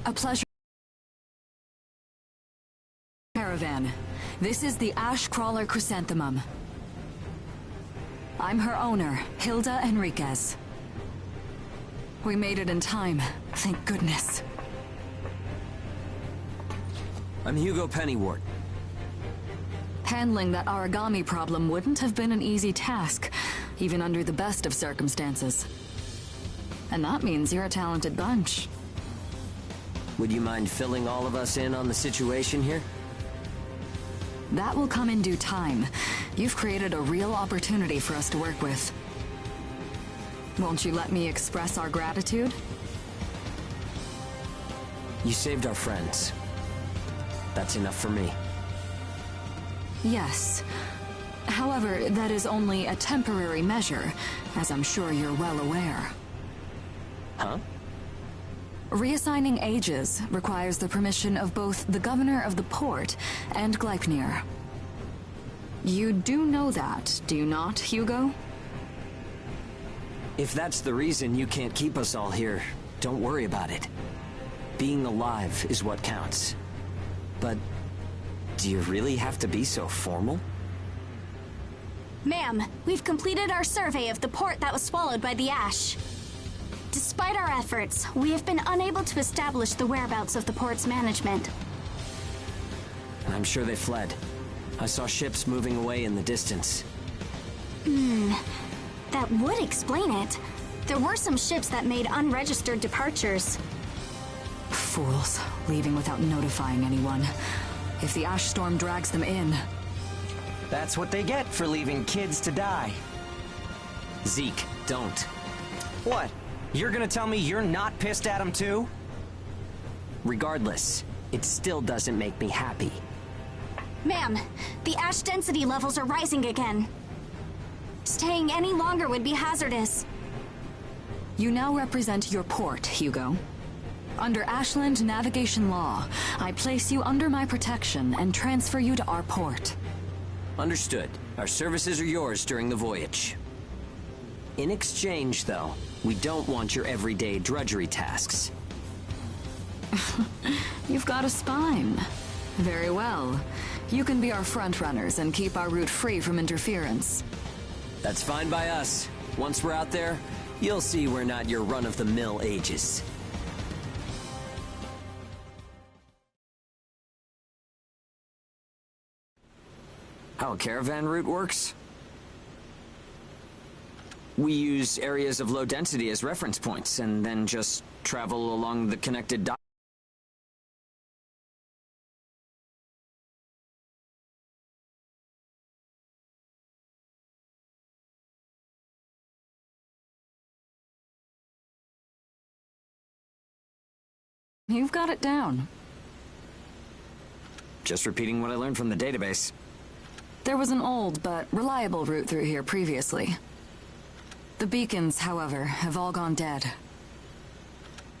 A pleasure. Caravan. This is the Ashcrawler Chrysanthemum. I'm her owner, Hilda Enriquez. We made it in time, thank goodness. I'm Hugo Pennywort. Handling that origami problem wouldn't have been an easy task, even under the best of circumstances. And that means you're a talented bunch. Would you mind filling all of us in on the situation here? That will come in due time. You've created a real opportunity for us to work with. Won't you let me express our gratitude? You saved our friends. That's enough for me. Yes. However, that is only a temporary measure, as I'm sure you're well aware. Huh? Reassigning ages requires the permission of both the governor of the port and Gleipnir. You do know that, do you not, Hugo? If that's the reason you can't keep us all here, don't worry about it. Being alive is what counts. But do you really have to be so formal? Ma'am, we've completed our survey of the port that was swallowed by the ash. Despite our efforts, we have been unable to establish the whereabouts of the port's management. I'm sure they fled. I saw ships moving away in the distance. That would explain it. There were some ships that made unregistered departures. Fools, leaving without notifying anyone. If the ash storm drags them in... That's what they get for leaving kids to die. Zeke, don't. What? You're gonna tell me you're not pissed at him too? Regardless, it still doesn't make me happy. Ma'am, the ash density levels are rising again. Staying any longer would be hazardous. You now represent your port, Hugo. Under Ashland navigation law, I place you under my protection and transfer you to our port. Understood. Our services are yours during the voyage. In exchange, though, we don't want your everyday drudgery tasks. You've got a spine. Very well. You can be our front-runners and keep our route free from interference. That's fine by us. Once we're out there, you'll see we're not your run-of-the-mill ages. How a caravan route works? We use areas of low density as reference points, and then just travel along the connected dock. You've got it down. Just repeating what I learned from the database. There was an old but reliable route through here previously. The beacons, however, have all gone dead.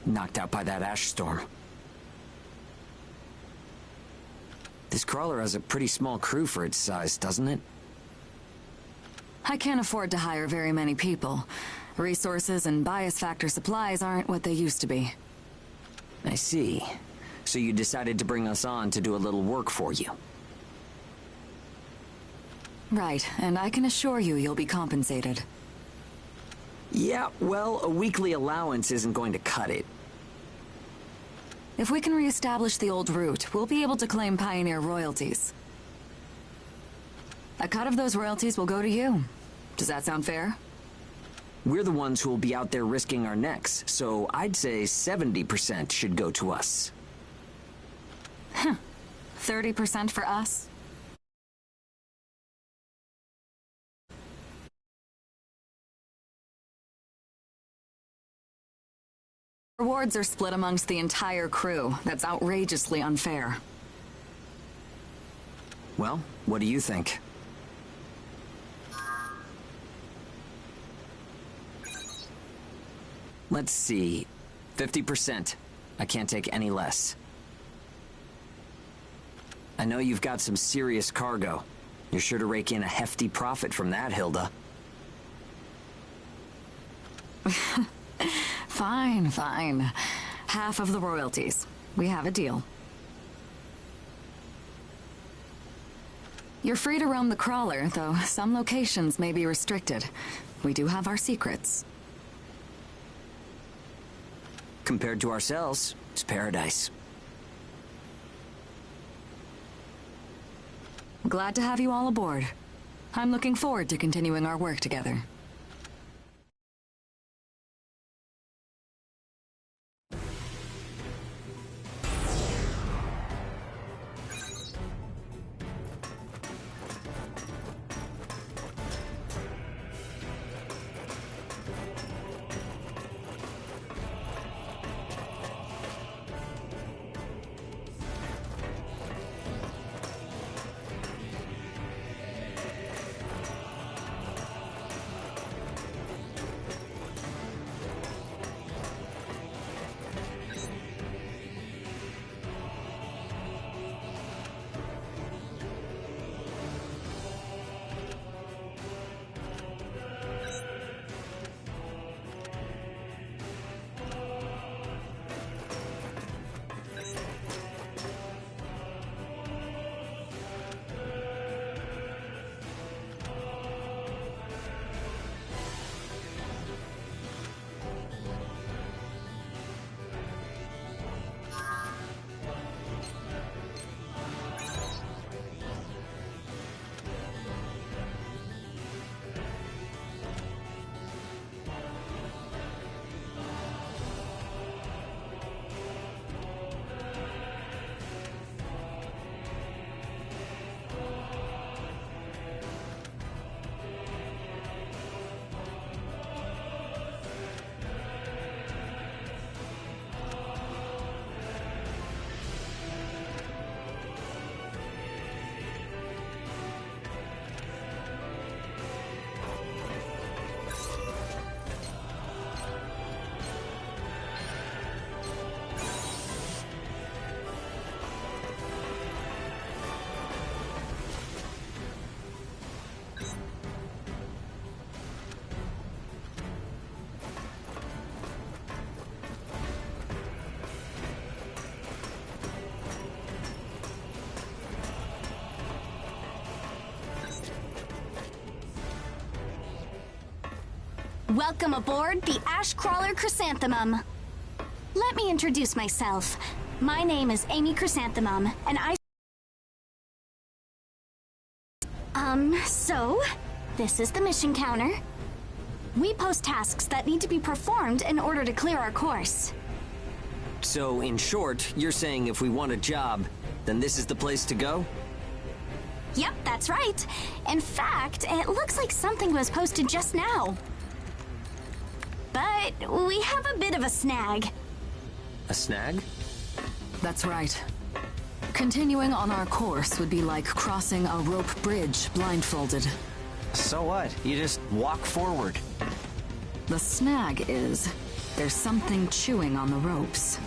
Knocked out by that ash storm. This crawler has a pretty small crew for its size, doesn't it? I can't afford to hire very many people. Resources and bias factor supplies aren't what they used to be. I see. So you decided to bring us on to do a little work for you. Right, and I can assure you you'll be compensated. Yeah, well, a weekly allowance isn't going to cut it. If we can reestablish the old route, we'll be able to claim Pioneer royalties. A cut of those royalties will go to you. Does that sound fair? We're the ones who will be out there risking our necks, so I'd say 70% should go to us. 30% for us? Rewards are split amongst the entire crew. That's outrageously unfair. Well, what do you think? Let's see. 50%. I can't take any less. I know you've got some serious cargo. You're sure to rake in a hefty profit from that, Hilda. Fine, fine. Half of the royalties. We have a deal. You're free to roam the crawler, though some locations may be restricted. We do have our secrets. Compared to ourselves, it's paradise. Glad to have you all aboard. I'm looking forward to continuing our work together. Welcome aboard the Ash Crawler Chrysanthemum. Let me introduce myself. My name is Amy Chrysanthemum, and so, this is the mission counter. We post tasks that need to be performed in order to clear our course. So, in short, you're saying if we want a job, then this is the place to go? Yep, that's right. In fact, it looks like something was posted just now. But we have a bit of a snag. A snag? That's right. Continuing on our course would be like crossing a rope bridge blindfolded. So what? You just walk forward. The snag is, there's something chewing on the ropes.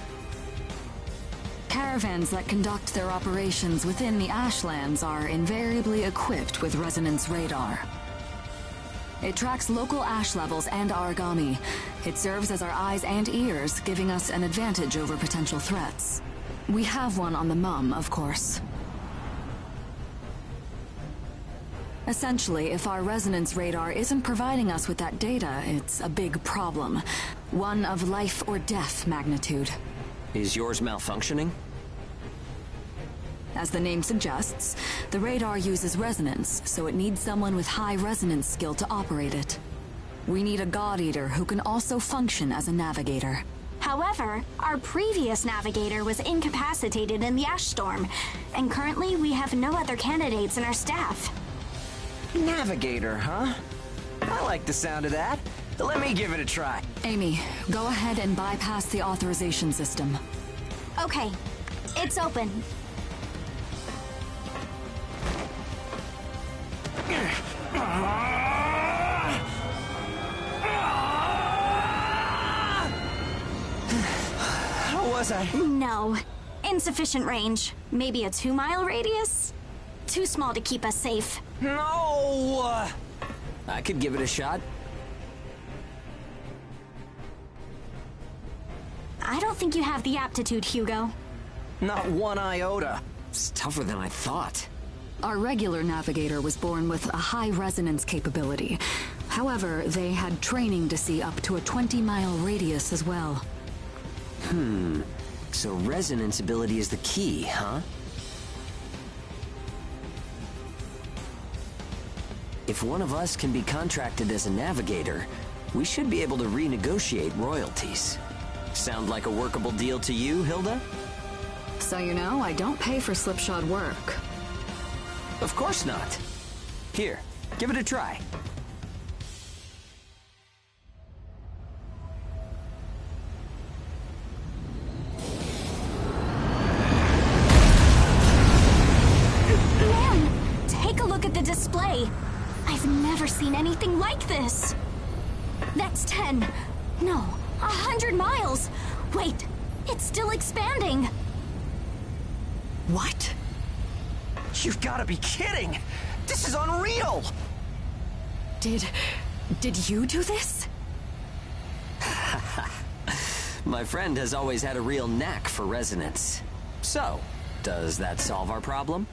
Caravans that conduct their operations within the Ashlands are invariably equipped with resonance radar. It tracks local ash levels and origami. It serves as our eyes and ears, giving us an advantage over potential threats. We have one on the Mum, of course. Essentially, if our resonance radar isn't providing us with that data, it's a big problem. One of life or death magnitude. Is yours malfunctioning? As the name suggests, the radar uses resonance, so it needs someone with high resonance skill to operate it. We need a God Eater who can also function as a navigator. However, our previous navigator was incapacitated in the ash storm, and currently we have no other candidates in our staff. Navigator, huh? I like the sound of that. Let me give it a try. Amy, go ahead and bypass the authorization system. Okay, it's open. How was I? No. Insufficient range. Maybe a 2-mile radius? Too small to keep us safe. No! I could give it a shot. I don't think you have the aptitude, Hugo. Not one iota. It's tougher than I thought. Our regular navigator was born with a high resonance capability. However, they had training to see up to a 20-mile radius as well. So resonance ability is the key, huh? If one of us can be contracted as a navigator, we should be able to renegotiate royalties. Sound like a workable deal to you, Hilda? So you know, I don't pay for slipshod work. Of course not. Here, give it a try. Man, take a look at the display. I've never seen anything like this. That's 10. No, 100 miles. Wait, it's still expanding. What? You've got to be kidding! This is unreal! Did you do this? My friend has always had a real knack for resonance. So, does that solve our problem?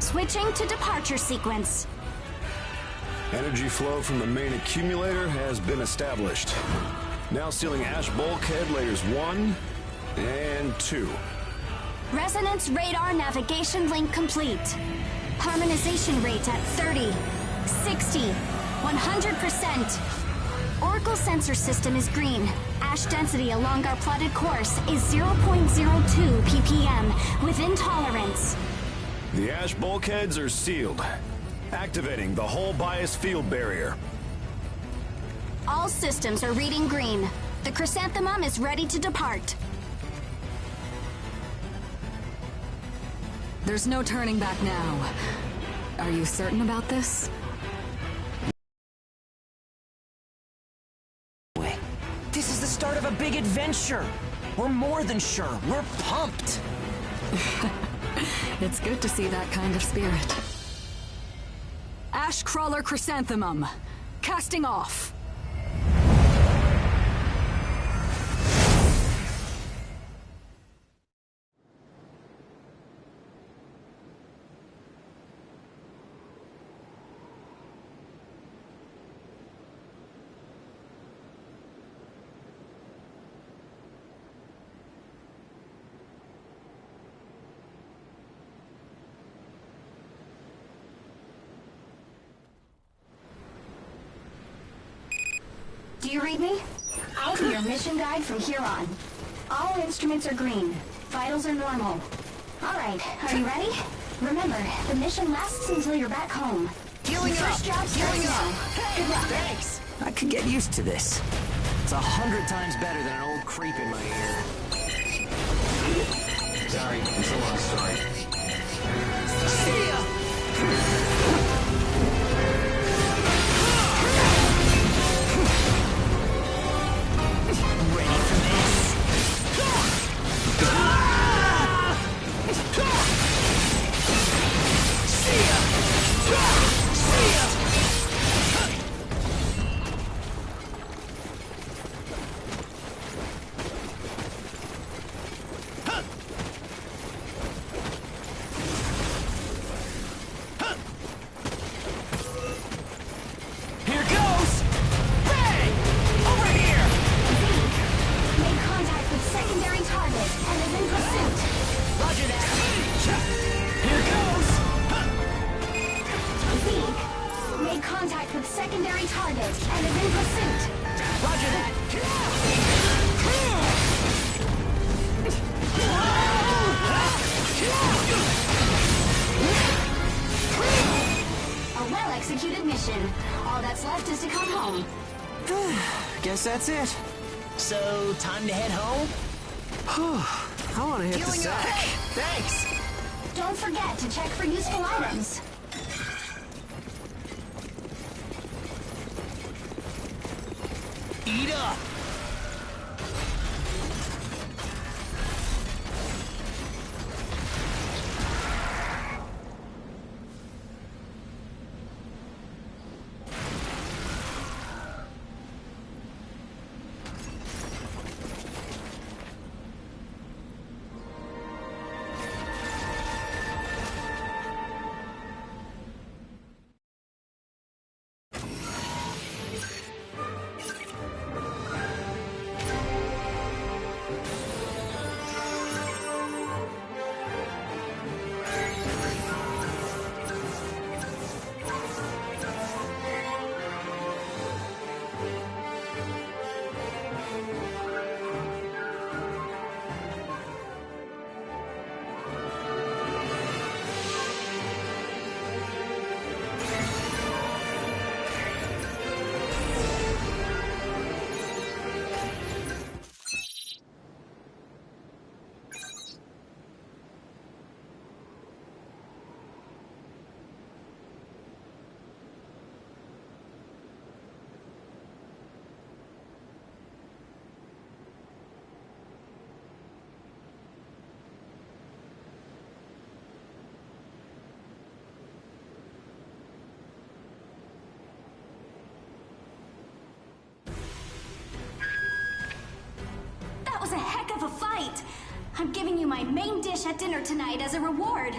Switching to departure sequence. Energy flow from the main accumulator has been established. Now sealing ash bulkhead layers 1 and 2. Resonance radar navigation link complete. Harmonization rate at 30, 60, 100%. Oracle sensor system is green. Ash density along our plotted course is 0.02 ppm, within tolerance. The ash bulkheads are sealed. Activating the hull bias field barrier. All systems are reading green. The Chrysanthemum is ready to depart. There's no turning back now. Are you certain about this? This is the start of a big adventure! We're more than sure, we're pumped! It's good to see that kind of spirit. Ashcrawler Chrysanthemum, casting off. Do you read me? I'll be your mission guide from here on. All instruments are green. Vitals are normal. Alright, are you ready? Remember, the mission lasts until you're back home. Your first job starts now. Good luck. Thanks! I could get used to this. It's 100 times better than an old creep in my ear. Sorry, it's a long story. See ya! Ready for this? See ya! See ya! Here goes! Bang! Over here! Made contact with secondary target and is in pursuit. Roger that! Here goes! Zeke, made contact with secondary target and is in pursuit. Roger that! A well-executed mission. All that's left is to come home. Guess that's it. So, time to head home? I want to hit the Healing up! sack. Thanks! Don't forget to check for useful items. Eat up! That was a heck of a fight. I'm giving you my main dish at dinner tonight as a reward.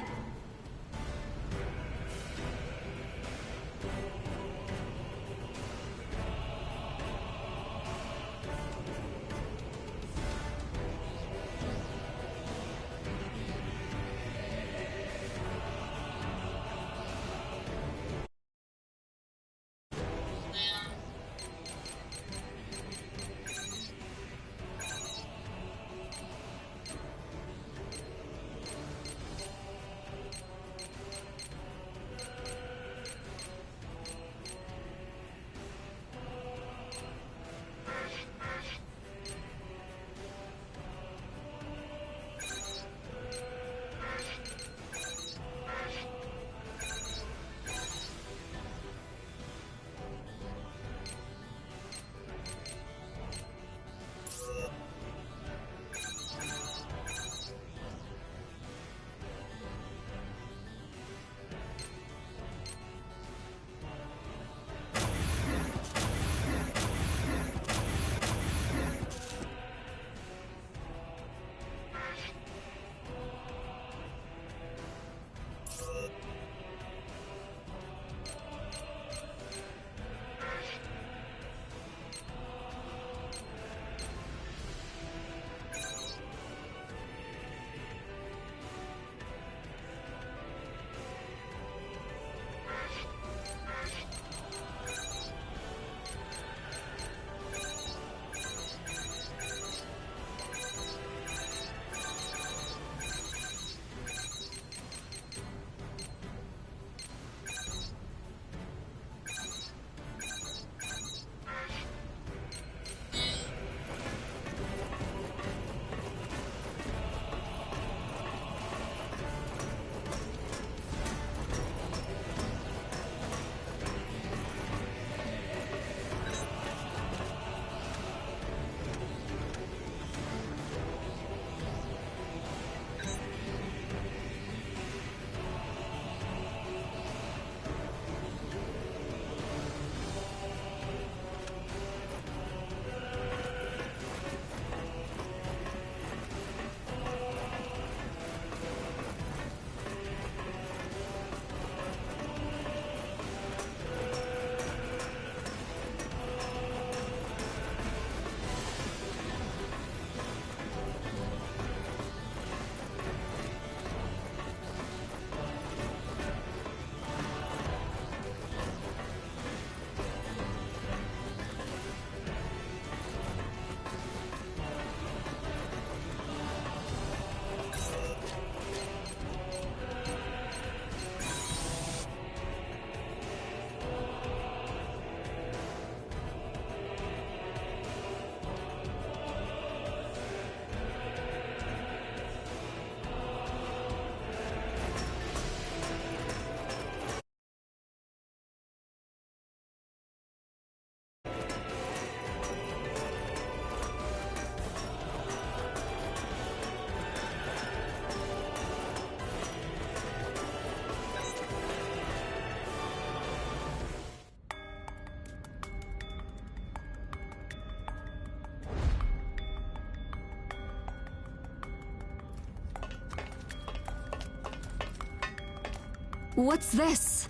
What's this?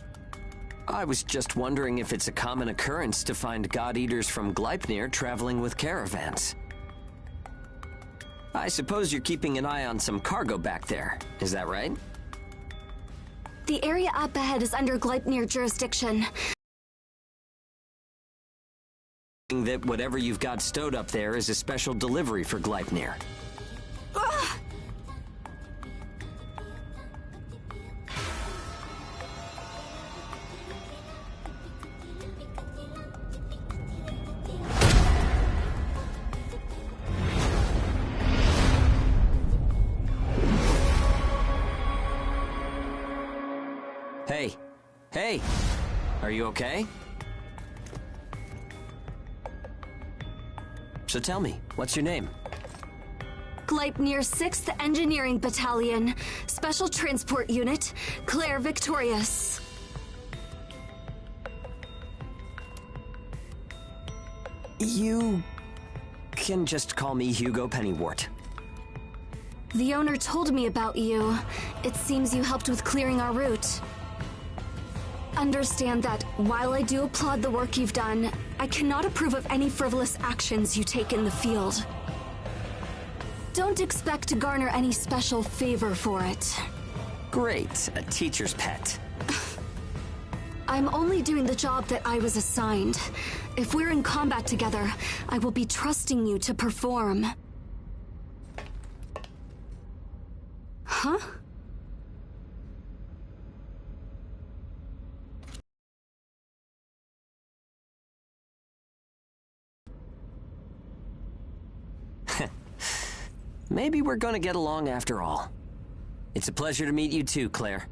I was just wondering if it's a common occurrence to find God-Eaters from Gleipnir traveling with caravans. I suppose you're keeping an eye on some cargo back there, is that right? The area up ahead is under Gleipnir jurisdiction. That whatever you've got stowed up there is a special delivery for Gleipnir. Ugh! Hey. Hey! Are you okay? So tell me, what's your name? Gleipnir 6th Engineering Battalion, Special Transport Unit, Claire Victorious. You can just call me Hugo Pennywort. The owner told me about you. It seems you helped with clearing our route. Understand that while I do applaud the work you've done, I cannot approve of any frivolous actions you take in the field. Don't expect to garner any special favor for it. Great, a teacher's pet. I'm only doing the job that I was assigned. If we're in combat together, I will be trusting you to perform. Huh? Maybe we're gonna get along after all. It's a pleasure to meet you too, Claire.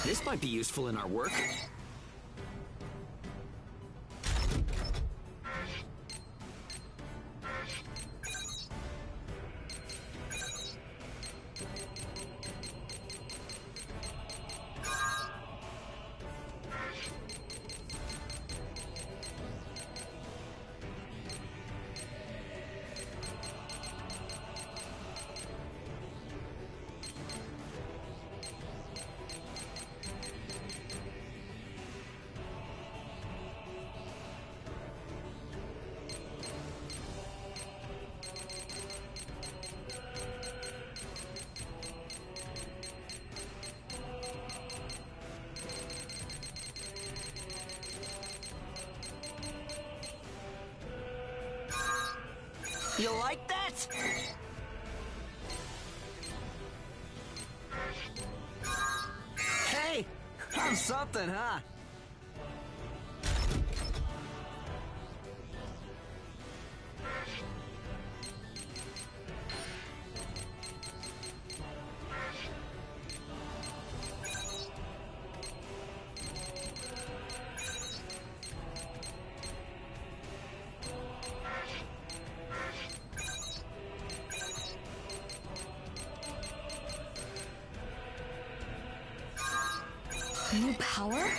This might be useful in our work. You like that? Hey, I'm something, huh? New power?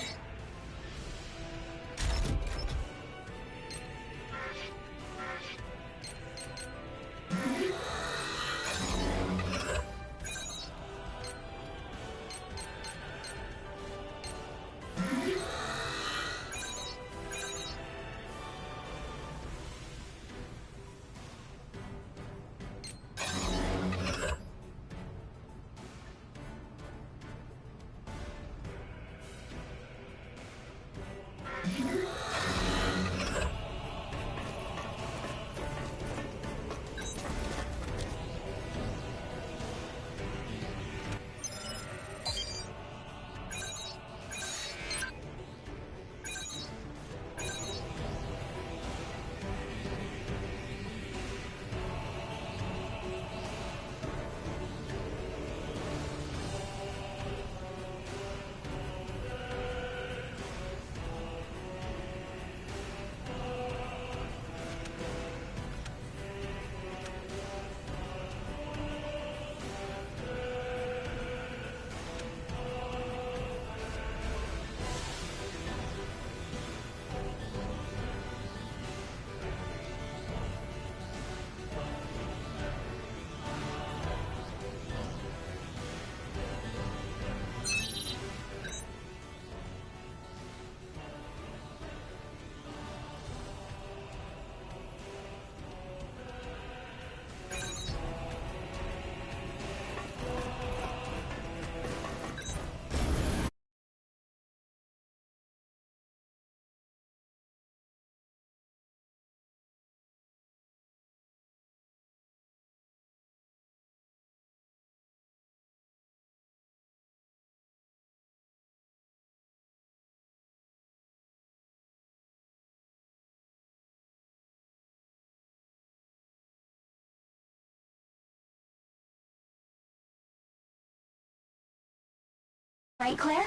Right, Claire?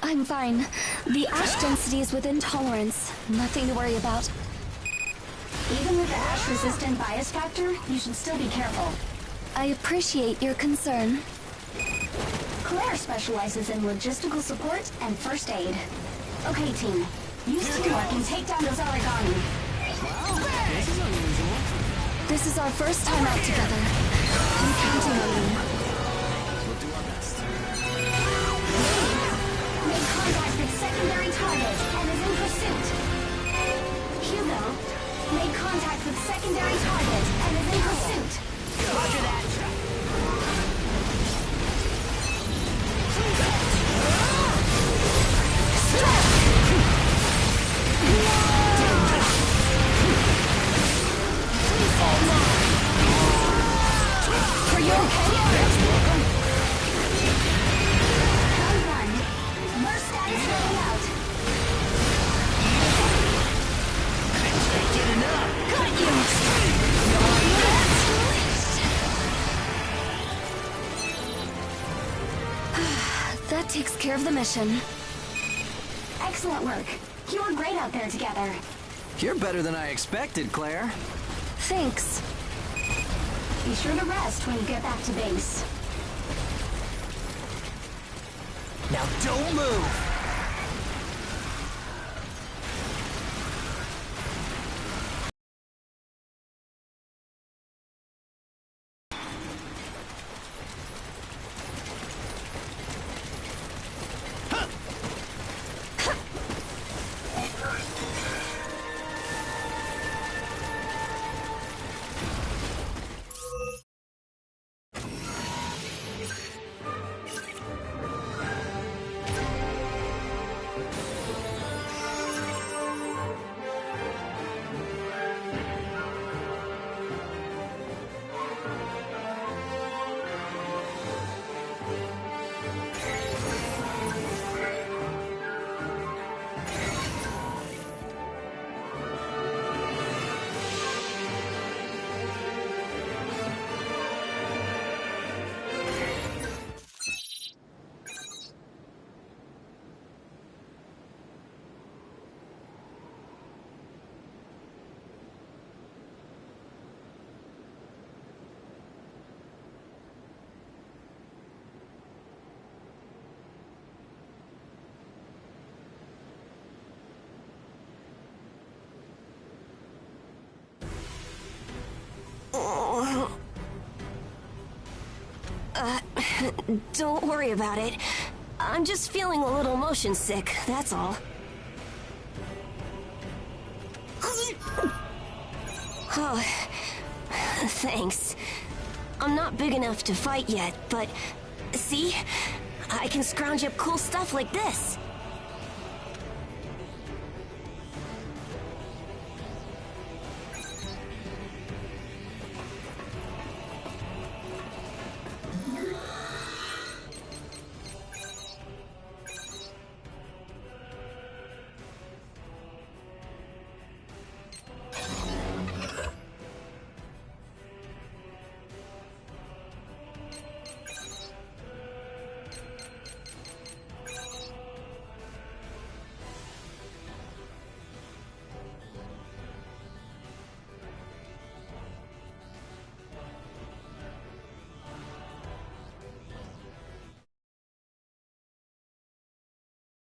I'm fine. The ash density is within tolerance. Nothing to worry about. Even with the ash-resistant bias factor, you should still be careful. I appreciate your concern. Claire specializes in logistical support and first aid. Okay, team. Use teamwork and take down those origami. This is unusual. This is our first time out together. I'm counting on you. We'll do our best. Made contact with secondary target and is in pursuit. Hugo, made contact with secondary target and is in pursuit. Roger that. Are you okay? That takes care of the mission. Excellent work. You were great out there together. You're better than I expected, Claire. Thanks. Be sure to rest when you get back to base. Now don't move! Don't worry about it. I'm just feeling a little motion sick, that's all. Oh, thanks. I'm not big enough to fight yet, but see? I can scrounge up cool stuff like this.